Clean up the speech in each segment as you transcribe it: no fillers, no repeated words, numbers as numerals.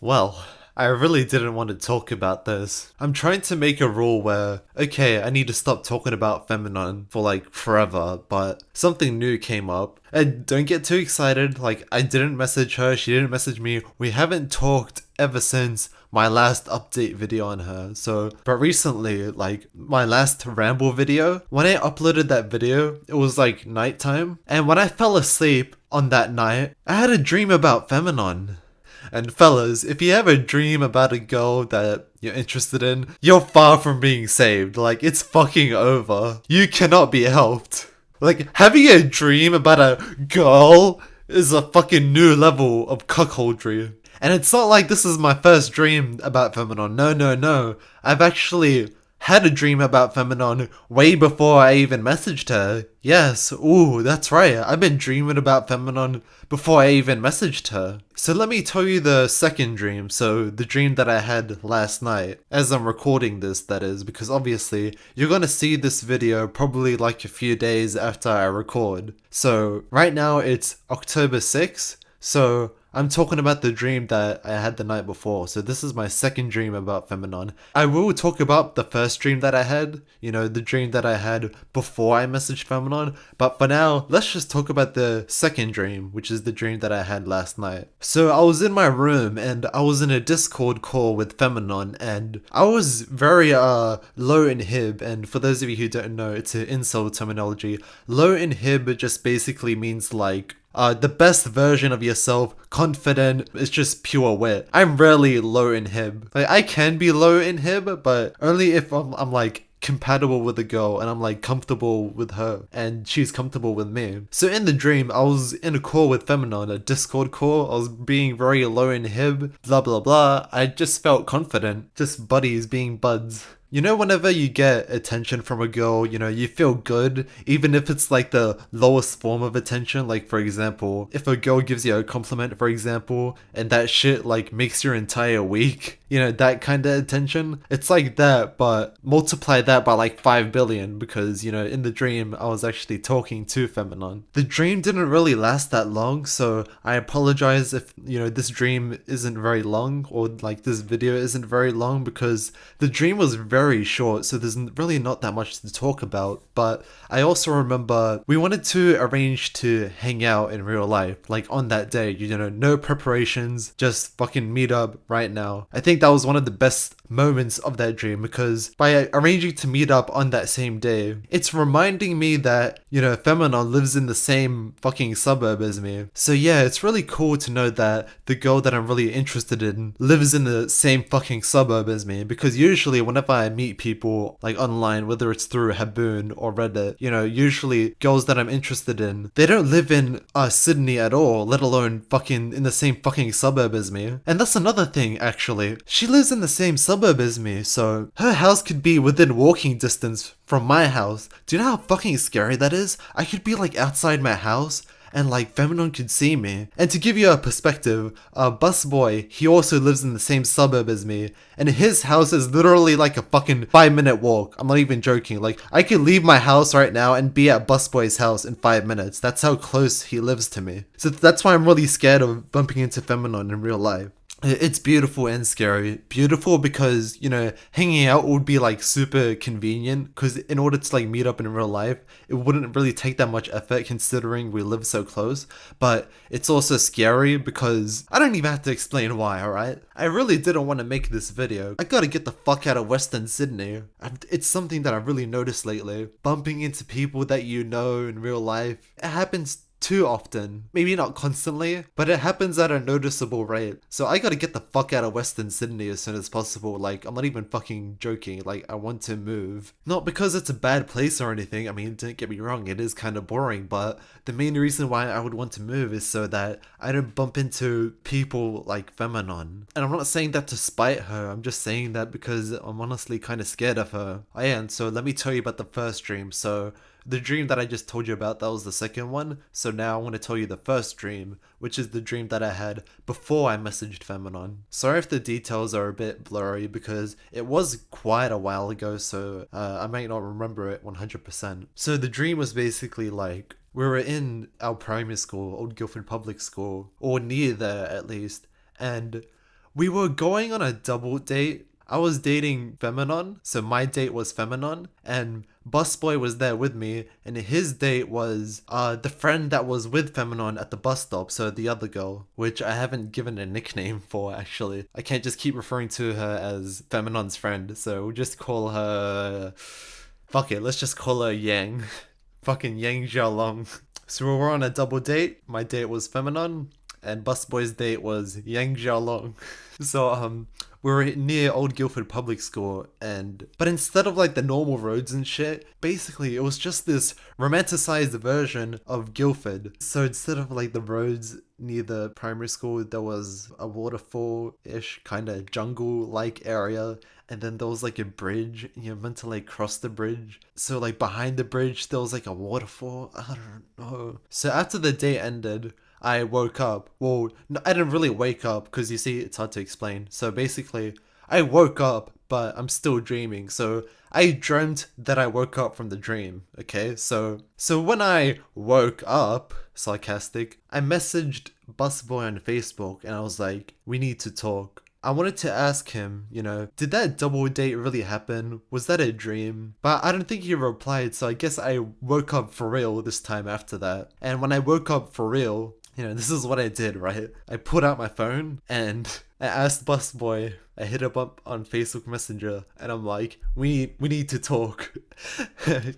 Well, I really didn't want to talk about this. I'm trying to make a rule where, okay, I need to stop talking about Femanon for like forever, but something new came up. And don't get too excited, like, I didn't message her, she didn't message me. We haven't talked ever since my last update video on her. But recently, like, my last ramble video, when I uploaded that video, it was like nighttime. And when I fell asleep on that night, I had a dream about Femanon. And fellas, if you have a dream about a girl that you're interested in, you're far from being saved. Like, it's fucking over. You cannot be helped. Like, having a dream about a girl is a fucking new level of cuckoldry. And it's not like this is my first dream about Femanon. No, no, no. I've actually had a dream about Femanon way before I even messaged her. Yes, ooh, that's right. I've been dreaming about Femanon before I even messaged her. So let me tell you the second dream. So the dream that I had last night, as I'm recording this, that is, because obviously you're gonna see this video probably like a few days after I record. So right now it's October 6th. So I'm talking about the dream that I had the night before. So this is my second dream about Femanon. I will talk about the first dream that I had, the dream that I had before I messaged Femanon. But for now, let's just talk about the second dream, which is the dream that I had last night. So I was in my room and I was in a Discord call with Femanon and I was very low in hib. And for those of you who don't know, it's an incel terminology. Low in hib just basically means like the best version of yourself, confident, it's just pure wit. I'm rarely low in hib. Like, I can be low in hib, but only if I'm like compatible with a girl and I'm like comfortable with her and she's comfortable with me. So in the dream, I was in a call with Femanon, a Discord call. I was being very low in hib, blah blah blah. I just felt confident, just buddies being buds. Whenever you get attention from a girl, you feel good, even if it's like the lowest form of attention. Like, for example, if a girl gives you a compliment, for example, and that shit like makes your entire week, that kind of attention. It's like that, but multiply that by like 5 billion because, in the dream, I was actually talking to Femanon. The dream didn't really last that long, so I apologize if, this dream isn't very long or like this video isn't very long because the dream was very short, so there's really not that much to talk about. But I also remember we wanted to arrange to hang out in real life, like on that day, no preparations, just fucking meet up right now. I think that was one of the best moments of that dream because by arranging to meet up on that same day, it's reminding me that, Femanon lives in the same fucking suburb as me. So yeah, it's really cool to know that the girl that I'm really interested in lives in the same fucking suburb as me because usually whenever I meet people like online, whether it's through Haboon or Reddit, usually girls that I'm interested in, they don't live in Sydney at all, let alone fucking in the same fucking suburb as me. And that's another thing, actually. She lives in the same suburb as me, so her house could be within walking distance from my house. Do you know how fucking scary that is? I could be like outside my house and like Femanon could see me. And to give you a perspective, Busboy, he also lives in the same suburb as me, and his house is literally like a fucking 5-minute walk. I'm not even joking. Like, I could leave my house right now and be at Busboy's house in 5 minutes. That's how close he lives to me. So that's why I'm really scared of bumping into Femanon in real life. It's beautiful and scary. Beautiful because, hanging out would be like super convenient because in order to like meet up in real life, it wouldn't really take that much effort considering we live so close. But it's also scary because I don't even have to explain why, alright? I really didn't want to make this video. I gotta get the fuck out of Western Sydney. It's something that I've really noticed lately. Bumping into people that you know in real life. It happens too often. Maybe not constantly, but it happens at a noticeable rate. So I gotta get the fuck out of Western Sydney as soon as possible. Like, I'm not even fucking joking. Like, I want to move. Not because it's a bad place or anything. I mean, don't get me wrong, it is kind of boring, but the main reason why I would want to move is so that I don't bump into people like Femanon. And I'm not saying that to spite her, I'm just saying that because I'm honestly kind of scared of her. I am, so let me tell you about the first dream. So the dream that I just told you about, that was the second one. So now I want to tell you the first dream, which is the dream that I had before I messaged Femanon. Sorry if the details are a bit blurry because it was quite a while ago, so I might not remember it 100%. So the dream was basically like, we were in our primary school, Old Guildford Public School, or near there at least, and we were going on a double date. I was dating Femanon, so my date was Femanon, and Busboy was there with me, and his date was the friend that was with Femanon at the bus stop, so the other girl, which I haven't given a nickname for actually. I can't just keep referring to her as Femanon's friend, so we'll just call her... Fuck it, let's just call her Yang. Fucking Yang Xiaolong. So we were on a double date. My date was Femanon, and Busboy's date was Yang Xiaolong. So we were near Old Guildford Public School, but instead of like the normal roads and shit, basically it was just this romanticized version of Guildford. So instead of like the roads near the primary school, there was a waterfall-ish kind of jungle-like area, and then there was like a bridge, and you're meant to like cross the bridge. So like behind the bridge there was like a waterfall. I don't know. So after the day ended, I woke up. Well, no, I didn't really wake up because you see, it's hard to explain. So basically, I woke up, but I'm still dreaming. So I dreamt that I woke up from the dream. Okay, so when I woke up, sarcastic, I messaged Busboy on Facebook, and I was like, "We need to talk." I wanted to ask him, did that double date really happen? Was that a dream? But I don't think he replied, so I guess I woke up for real this time after that. And when I woke up for real, this is what I did, right? I pulled out my phone and I asked Busboy. I hit him up on Facebook Messenger, and I'm like, we need to talk.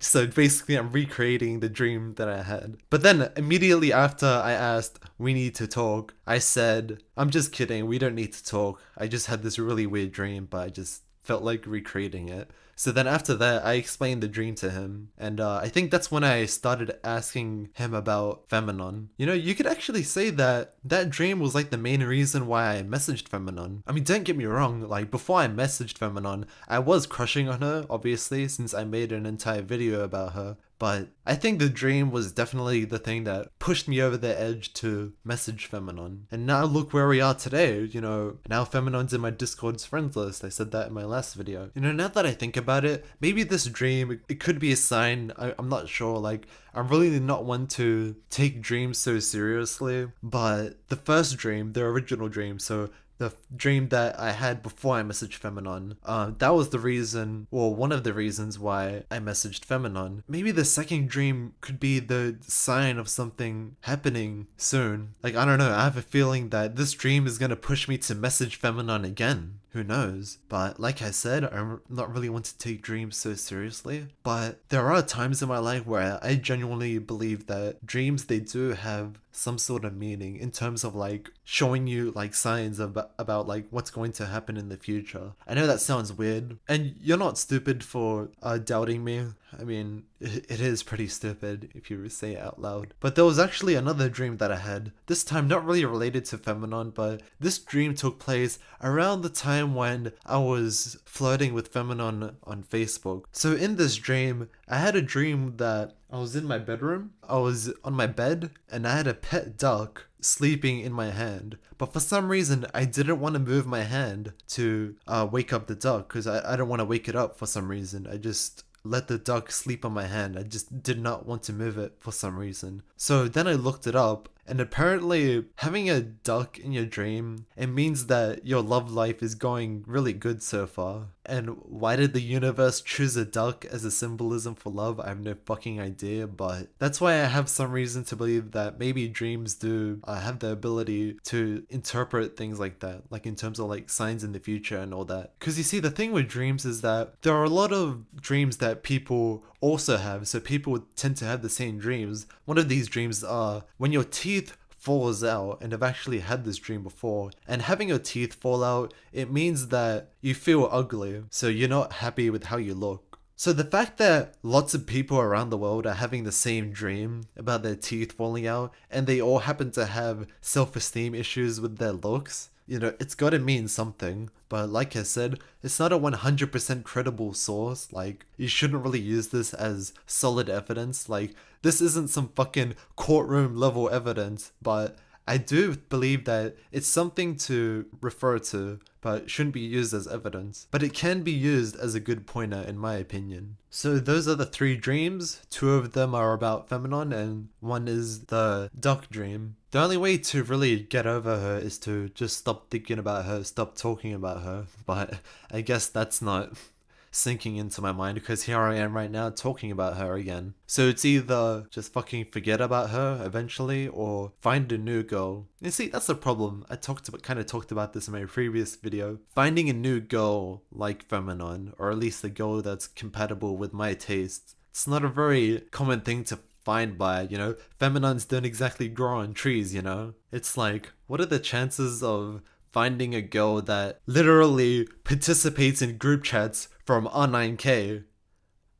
So basically I'm recreating the dream that I had. But then immediately after I asked, we need to talk, I said, I'm just kidding, we don't need to talk. I just had this really weird dream, but I just felt like recreating it. So then after that, I explained the dream to him, and I think that's when I started asking him about Femanon. You could actually say that that dream was like the main reason why I messaged Femanon. I mean, don't get me wrong, like before I messaged Femanon, I was crushing on her, obviously, since I made an entire video about her. But I think the dream was definitely the thing that pushed me over the edge to message Femanon. And now look where we are today, now Femanon's in my Discord's friends list. I said that in my last video. Now that I think about it, maybe this dream, it could be a sign. I'm not sure, like, I'm really not one to take dreams so seriously. But the first dream, the original dream, so the dream that I had before I messaged Femanon, that was the reason, or one of the reasons why I messaged Femanon. Maybe the second dream could be the sign of something happening soon. Like, I don't know, I have a feeling that this dream is gonna push me to message Femanon again. Who knows? But like I said, I'm not really one to take dreams so seriously. But there are times in my life where I genuinely believe that dreams, they do have some sort of meaning in terms of like showing you like signs about like what's going to happen in the future. I know that sounds weird, and you're not stupid for doubting me. I mean, it is pretty stupid if you say it out loud. But there was actually another dream that I had, this time not really related to Femanon, but this dream took place around the time when I was flirting with Femanon on Facebook. So in this dream, I had a dream that I was in my bedroom, I was on my bed, and I had a pet duck sleeping in my hand. But for some reason, I didn't want to move my hand to wake up the duck, because I don't want to wake it up for some reason. I just let the duck sleep on my hand. I just did not want to move it for some reason. So then I looked it up, and apparently having a duck in your dream, it means that your love life is going really good so far. And why did the universe choose a duck as a symbolism for love? I have no fucking idea, but that's why I have some reason to believe that maybe dreams do have the ability to interpret things like that, like in terms of like signs in the future and all that. Because you see, the thing with dreams is that there are a lot of dreams that people also have, so people tend to have the same dreams. One of these dreams are when your teeth falls out, and I've actually had this dream before, and having your teeth fall out, it means that you feel ugly, so you're not happy with how you look. So the fact that lots of people around the world are having the same dream about their teeth falling out, and they all happen to have self-esteem issues with their looks, it's gotta mean something. But like I said, it's not a 100% credible source. Like, you shouldn't really use this as solid evidence. Like, this isn't some fucking courtroom level evidence, but I do believe that it's something to refer to, but shouldn't be used as evidence. But it can be used as a good pointer, in my opinion. So those are the 3 dreams. 2 of them are about Femanon, and one is the duck dream. The only way to really get over her is to just stop thinking about her, stop talking about her. But I guess that's not sinking into my mind because here I am right now talking about her again. So it's either just fucking forget about her eventually or find a new girl. You see, that's the problem. I kind of talked about this in my previous video. Finding a new girl like Femanon, or at least a girl that's compatible with my tastes, it's not a very common thing to find by, you know? Feminons don't exactly grow on trees, you know? It's like, what are the chances of finding a girl that literally participates in group chats from R9K?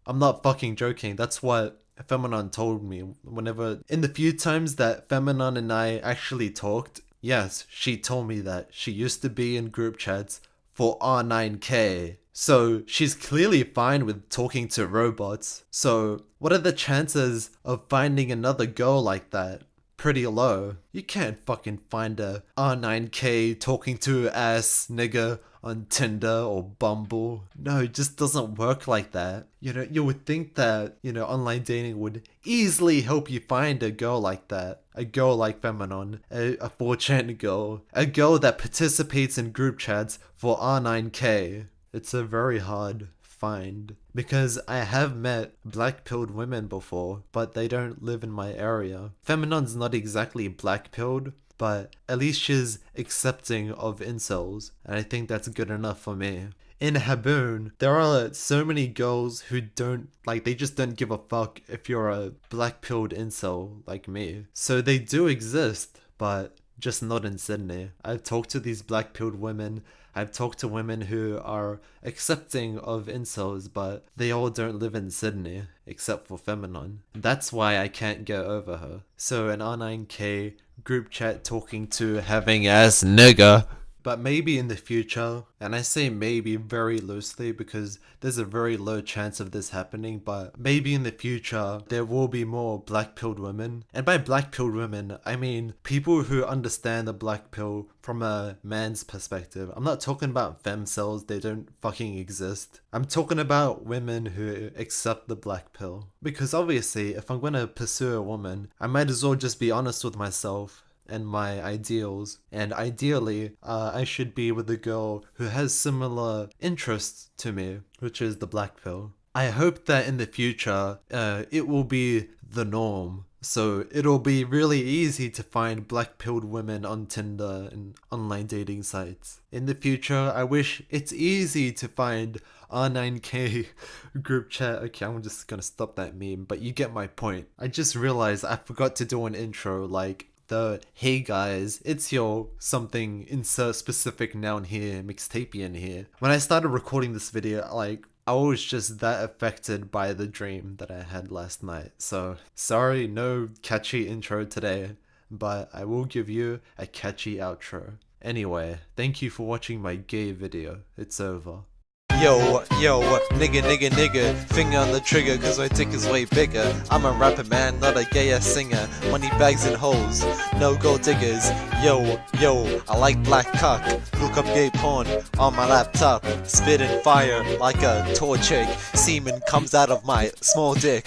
I'm not fucking joking. That's what Femanon told me. Whenever, in the few times that Femanon and I actually talked, yes, she told me that she used to be in group chats for R9K. So she's clearly fine with talking to robots. So what are the chances of finding another girl like that? Pretty low. You can't fucking find a R9K talking to ass nigga on Tinder or Bumble. No, it just doesn't work like that. You know, you would think that, you know, online dating would easily help you find a girl like that. A girl like Femanon, a 4chan girl, a girl that participates in group chats for R9K. It's a very hard find because I have met black-pilled women before, but they don't live in my area. Femanon's not exactly black-pilled, but at least she's accepting of incels, and I think that's good enough for me. In Haboon, there are so many girls who they just don't give a fuck if you're a black-pilled incel like me. So they do exist, but just not in Sydney. I've talked to these black-pilled women. I've talked to women who are accepting of incels, but they all don't live in Sydney, except for Femanon. That's why I can't get over her. So an R9K group chat talking to having ass nigga. But maybe in the future, and I say maybe very loosely because there's a very low chance of this happening, but maybe in the future there will be more black-pilled women. And by black-pilled women, I mean people who understand the black pill from a man's perspective. I'm not talking about femcells, they don't fucking exist. I'm talking about women who accept the black pill. Because obviously, if I'm gonna pursue a woman, I might as well just be honest with myself and my ideals, and ideally I should be with a girl who has similar interests to me, which is the black pill. I hope that in the future it will be the norm, so it'll be really easy to find black-pilled women on Tinder and online dating sites. In the future, I wish it's easy to find R9K group chat. Okay, I'm just gonna stop that meme, but you get my point. I just realized I forgot to do an intro like the "Hey guys, it's your something, insert specific noun here, mixtapian here." When I started recording this video, I was just that affected by the dream that I had last night. So sorry, no catchy intro today, but I will give you a catchy outro. Anyway, thank you for watching my gay video. It's over. Yo, nigga, finger on the trigger cause my dick is way bigger. I'm a rapper man, not a gay ass singer. Money bags and hoes, no gold diggers. Yo, I like black cock. Look up gay porn on my laptop. Spitting fire like a tour chick. Semen comes out of my small dick.